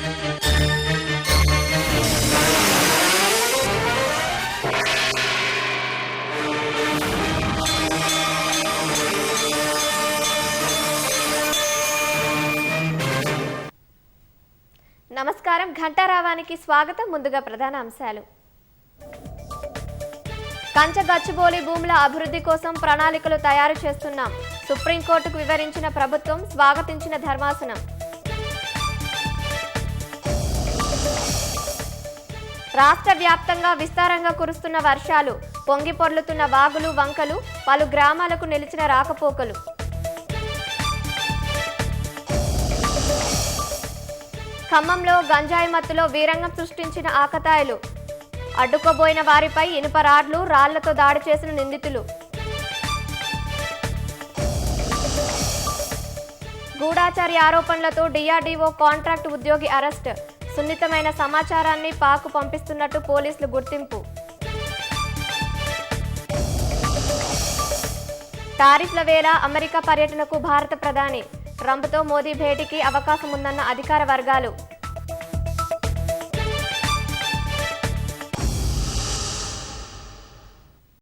నమస్కారం. ఘంటారావానికి స్వాగతం. ముందుగా ప్రధాన అంశాలు. కంచగచ్చిబౌలి భూముల అభివృద్ధి కోసం ప్రణాళికలు తయారు చేస్తున్నాం. సుప్రీంకోర్టుకు వివరించిన ప్రభుత్వం, స్వాగతించిన ధర్మాసనం. రాష్ట్ర వ్యాప్తంగా విస్తారంగా కురుస్తున్న వర్షాలు, పొంగి పొర్లుతున్న వాగులు వంకలు, పలు గ్రామాలకు నిలిచిన రాకపోకలు. ఖమ్మంలో గంజాయి మత్తులో వీరంగం సృష్టించిన ఆకతాయిలు, అడ్డుకోబోయిన వారిపై ఇనుప రాడ్లు రాళ్లతో దాడి చేసిన నిందితులు. గూఢాచారి ఆరోపణలతో డిఆర్డీఓ కాంట్రాక్ట్ ఉద్యోగి అరెస్ట్. సున్నితమైన సమాచారాన్ని పాక్ పంపిస్తున్నట్టు పోలీసులు గుర్తింపు. టారిఫ్ల వేళ అమెరికా పర్యటనకు భారత ప్రధాని. ట్రంప్తో మోదీ భేటీకి అవకాశం ఉందన్న అధికార వర్గాలు.